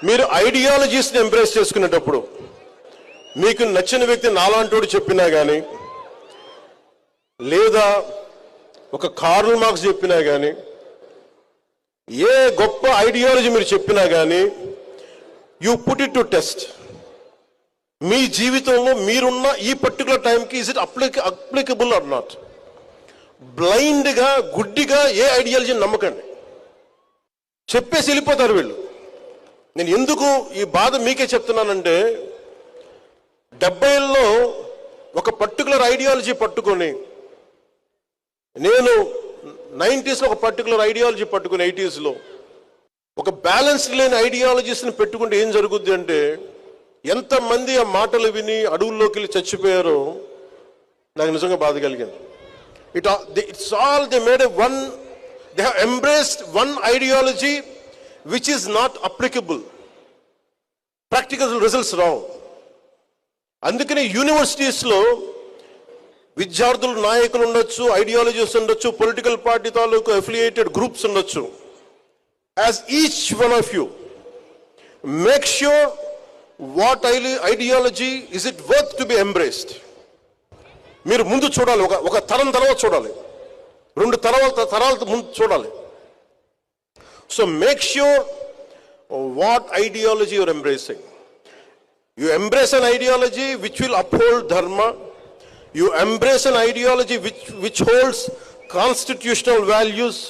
మీరు ఐడియాలజీస్ని ఎంబ్రేస్ చేసుకునేటప్పుడు మీకు నచ్చిన వ్యక్తి నాలాంటోడు చెప్పినా కానీ, లేదా ఒక కార్ల్ మార్క్స్ చెప్పినా కానీ, ఏ గొప్ప ఐడియాలజీ మీరు చెప్పినా కానీ, you put it to test. మీ జీవితంలో మీరున్న ఈ పర్టికులర్ టైంకి is it applicable or not. బ్లైండ్గా గుడ్డిగా ఏ ఐడియాలజీని నమ్మకండి. చెప్పేసి వెళ్ళిపోతారు వీళ్ళు. నేను ఎందుకు ఈ బాధ మీకే చెప్తున్నానంటే, 70ల్లో ఒక పర్టికులర్ ఐడియాలజీ పట్టుకొని, నేను 90స్లో ఒక పర్టికులర్ ఐడియాలజీ పట్టుకుని 80స్లో ఒక బ్యాలెన్స్ లేని ఐడియాలజీస్ని పెట్టుకుంటే ఏం జరుగుద్ది అంటే, ఎంతమంది ఆ మాటలు విని అడవుల్లోకి వెళ్ళి చచ్చిపోయారో నాకు నిజంగా బాధ కలిగింది. It's all they made they have embraced one ideology which is not applicable. Practical results రావు. అందుకనే యూనివర్సిటీస్లో విద్యార్థులు నాయకులు ఉండొచ్చు, ఐడియాలజీస్ ఉండొచ్చు, పొలిటికల్ పార్టీ తాలూకు అఫిలియేటెడ్ గ్రూప్స్ ఉండొచ్చు. As each one of you make sure what ideology is it worth to be embraced. మీరు ముందు చూడాలి, ఒక తరం తర్వాత చూడాలి, 2 తరాల ముందు చూడాలి. So make sure what ideology you're embracing. You embrace an ideology which will uphold dharma. You embrace an ideology which holds constitutional values.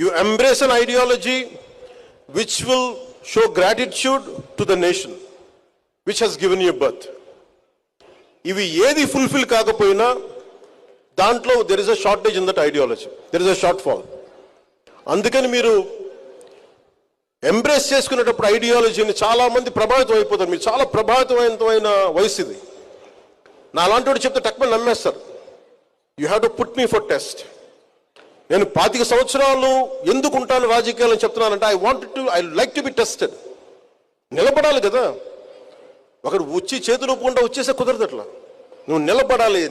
You embrace an ideology which will show gratitude to the nation which has given you birth. ఇవి ఏది fulfil కాకపోయినా దాంట్లో there is a shortage in that ideology, there is a shortfall. అందుకని మీరు embrace చేసుకునేటప్పుడు ఐడియాలజీని చాలా మంది ప్రభావితం అయిపోతారు. మీరు చాలా ప్రభావితమైన వయసు ఇది. నా అలాంటి వాడు చెప్తే టక్మని నమ్మేస్తారు. You have to put me for test. నేను 25 సంవత్సరాలు ఎందుకు ఉంటాను రాజకీయాలని చెప్తున్నానంటే, I like to be tested. నిలబడాలి కదా. ఒకడు వచ్చి చేతులు ఒప్పుకుంటా వచ్చేసే కుదరదు. అట్లా నువ్వు నిలబడాలి,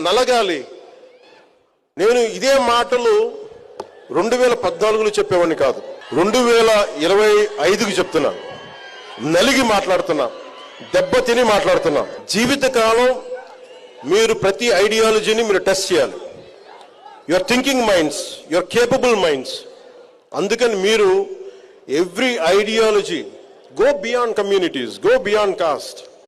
నలగాలి. నేను ఇదే మాటలు 2014లో చెప్పేవాడిని కాదు, 2025కి చెప్తున్నా. నలిగి మాట్లాడుతున్నా, దెబ్బతిని మాట్లాడుతున్నా. జీవితకాలం మీరు ప్రతి ఐడియాలజీని మీరు టెస్ట్ చేయాలి. Your thinking minds, your capable minds. అందుకని మీరు every ideology go beyond communities, go beyond caste.